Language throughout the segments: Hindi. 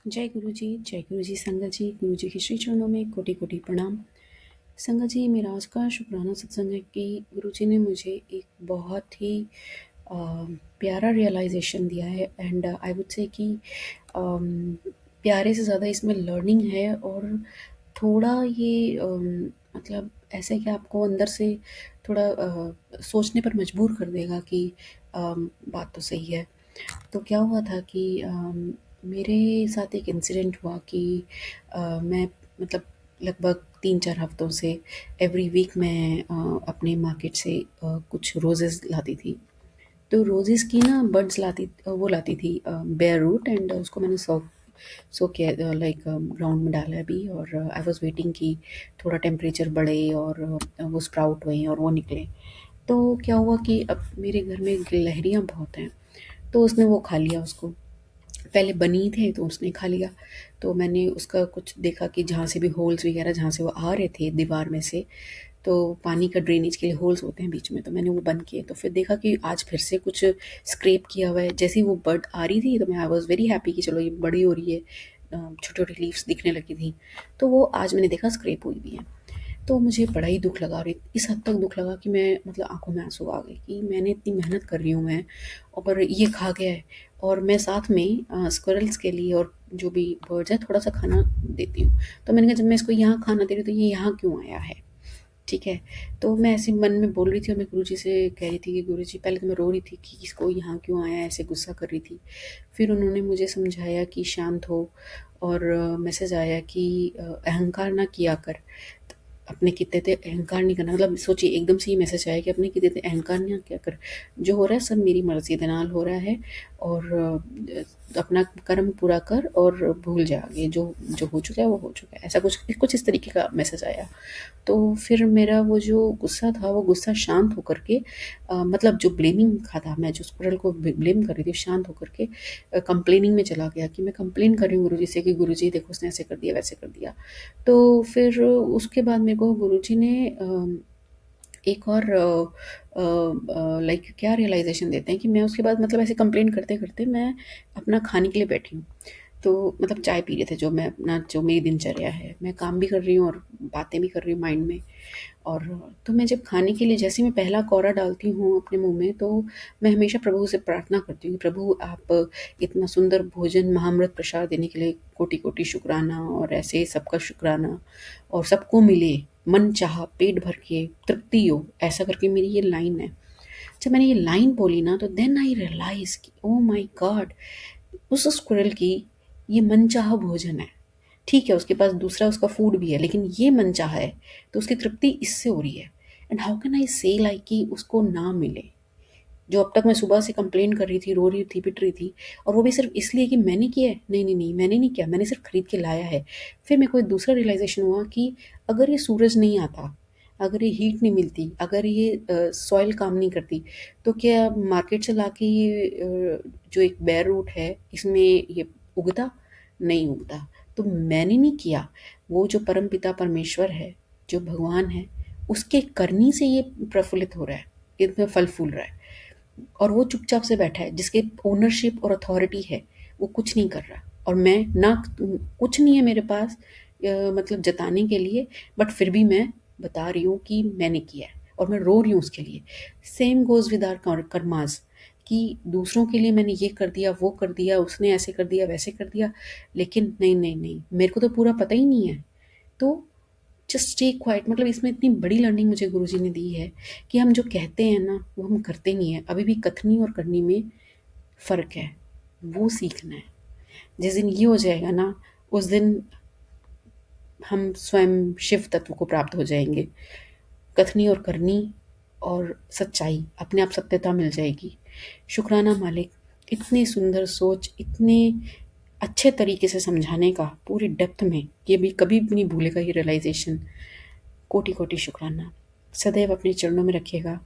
जय गुरु जी संगत जी। गुरु जी के श्री चरणों में कोटि कोटि प्रणाम। संगत जी, मेरा आज का शुक्राना सत्संग है कि गुरु जी ने मुझे एक बहुत ही अ, प्यारा रियलाइजेशन दिया है। एंड आई वुड से कि प्यारे से ज़्यादा इसमें लर्निंग है। और थोड़ा ये मतलब ऐसे कि आपको अंदर से थोड़ा सोचने पर मजबूर कर देगा कि बात तो सही है। तो क्या हुआ था कि मेरे साथ एक इंसिडेंट हुआ कि मैं मतलब लगभग 3-4 हफ्तों से एवरी वीक मैं अपने मार्केट से कुछ रोज़ेज़ लाती थी। तो रोज़ेज़ की ना बड्स वो लाती थी बेयर रूट। एंड उसको मैंने सो किया, लाइक ग्राउंड में डाला अभी। और आई वाज़ वेटिंग कि थोड़ा टेम्परेचर बढ़े और वो स्प्राउट हुए और वो निकले। तो क्या हुआ कि अब मेरे घर में गिलहरियाँ बहुत हैं, तो उसने वो खा लिया उसको। पहले बनी थे तो उसने खा लिया। तो मैंने उसका कुछ देखा कि जहाँ से भी होल्स वगैरह जहाँ से वो आ रहे थे दीवार में से, तो पानी का ड्रेनेज के लिए होल्स होते हैं बीच में, तो मैंने वो बंद किए। तो फिर देखा कि आज फिर से कुछ स्क्रैप किया हुआ है। जैसे ही वो बर्ड आ रही थी तो मैं आई वॉज़ वेरी हैप्पी कि चलो ये बड़ी हो रही है, छोटी छोटी लीव्स दिखने लगी थी। तो वो आज मैंने देखा स्क्रैप हुई भी है। तो मुझे बड़ा ही दुःख लगा। और इस हद तक दुःख लगा कि मैं मतलब आँखों में आँसू आ गए कि मैंने इतनी मेहनत कर रही हूँ मैं, और ये खा गया है। और मैं साथ में स्क्विरल्स के लिए और जो भी बर्ड्स हैं थोड़ा-सा खाना देती हूँ। तो मैंने कहा जब मैं इसको यहाँ खाना दे रही हूँ तो ये यहाँ क्यों आया है? ठीक है। तो मैं ऐसे मन में बोल रही थी और मैं गुरुजी से कह रही थी कि गुरुजी, पहले तो मैं रो रही थी कि इसको यहाँ क्यों आया है, ऐसे गुस्सा कर रही थी। फिर उन्होंने मुझे समझाया कि शांत हो। और मैसेज आया कि अहंकार ना किया कर। अपने कितने थे अहंकार नहीं करना, मतलब सोचिए एकदम से ही मैसेज आया कि अपने कितने थे अहंकार नहीं क्या कर। जो हो रहा है सब मेरी मर्जी के नाल हो रहा है। और अपना कर्म पूरा कर और भूल जा आगे, जो जो हो चुका है वो हो चुका है। ऐसा कुछ कुछ इस तरीके का मैसेज आया। तो फिर मेरा वो जो गुस्सा था वो गुस्सा शांत होकर के मतलब जो ब्लेमिंग का था, मैं जो स्क्विरल को ब्लेम कर रही थी, शांत होकर के कंप्लेनिंग में चला गया कि मैं कंप्लेन कर रही हूँ गुरुजी से कि गुरुजी देखो उसने ऐसे कर दिया वैसे कर दिया। तो फिर उसके बाद मेरे को गुरुजी ने एक और लाइक क्या रियलाइजेशन देते हैं कि मैं उसके बाद मतलब ऐसे कंप्लेन करते करते मैं अपना खाने के लिए बैठी हूँ। तो मतलब चाय पी रहे थे, जो मैं अपना जो मेरी दिनचर्या है, मैं काम भी कर रही हूँ और बातें भी कर रही हूँ माइंड में। और तो मैं जब खाने के लिए जैसे ही मैं पहला कौरा डालती हूँ अपने मुँह में, तो मैं हमेशा प्रभु से प्रार्थना करती हूँ कि प्रभु आप इतना सुंदर भोजन महाअमृत प्रसाद देने के लिए कोटि-कोटि शुक्राना। और ऐसे ही सबका शुक्राना और सबको मिले, मन चाहा, पेट भर के, तृप्ति हो, ऐसा करके मेरी ये लाइन है। जब मैंने ये लाइन बोली ना तो देन आई रियलाइज़ कि ओह माय गॉड! उस स्क्विरल की ये मनचाहा भोजन है। ठीक है, उसके पास दूसरा उसका फूड भी है, लेकिन ये मनचाहा है, तो उसकी तृप्ति इससे हो रही है। एंड हाउ कैन आई से लाइक कि उसको ना मिले? जो अब तक मैं सुबह से कंप्लेन कर रही थी, रो रही थी, पिट रही थी, और वो भी सिर्फ़ इसलिए कि मैंने किया है। नहीं, नहीं, नहीं, मैंने नहीं किया, मैंने सिर्फ़ खरीद के लाया है। फिर मेरे को एक दूसरा रियलाइज़ेशन हुआ कि अगर ये सूरज नहीं आता, अगर ये हीट नहीं मिलती, अगर ये सॉइल काम नहीं करती, तो क्या मार्केट से लाके ये जो एक बेयर रूट है, इसमें ये उगता? नहीं उगता। तो मैंने नहीं किया, वो जो परमपिता परमेश्वर है, जो भगवान है, उसके करनी से ये प्रफुल्लित हो रहा है, इसमें फल-फूल रहा है। और वो चुपचाप से बैठा है, जिसके ओनरशिप और अथॉरिटी है, वो कुछ नहीं कर रहा। और मैं ना, कुछ नहीं है मेरे पास मतलब जताने के लिए, बट फिर भी मैं बता रही हूँ कि मैंने किया है और मैं रो रही हूँ उसके लिए। Same goes with our karmas कि दूसरों के लिए मैंने ये कर दिया, वो कर दिया, उसने ऐसे कर दिया, वैसे कर दिया, लेकिन नहीं, नहीं, नहीं, मेरे को तो पूरा पता ही नहीं है। तो जस्ट स्टे क्वाइट, मतलब इसमें इतनी बड़ी लर्निंग मुझे गुरुजी ने दी है कि हम जो कहते हैं ना वो हम करते नहीं है। अभी भी कथनी और करनी में फ़र्क है, वो सीखना है। जिस दिन ये हो जाएगा ना, उस दिन हम स्वयं शिव तत्व को प्राप्त हो जाएंगे। कथनी और करनी और सच्चाई, अपने आप सत्यता मिल जाएगी। शुक्राना मालिक, इतनी सुंदर सोच, इतने अच्छे तरीके से समझाने का पूरी डेप्थ में, ये भी कभी भी नहीं भूलेगा ये रियलाइजेशन। कोटि कोटि शुक्राना। सदैव अपने चरणों में रखिएगा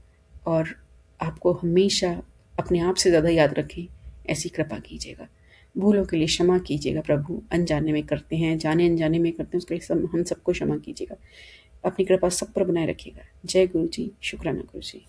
और आपको हमेशा अपने आप से ज़्यादा याद रखें, ऐसी कृपा कीजिएगा। भूलों के लिए क्षमा कीजिएगा प्रभु, अनजाने में करते हैं, जाने अनजाने में करते हैं, उसके लिए हम सबको क्षमा कीजिएगा। अपनी कृपा सब पर बनाए रखिएगा। जय गुरु जी, शुक्राना गुरु जी।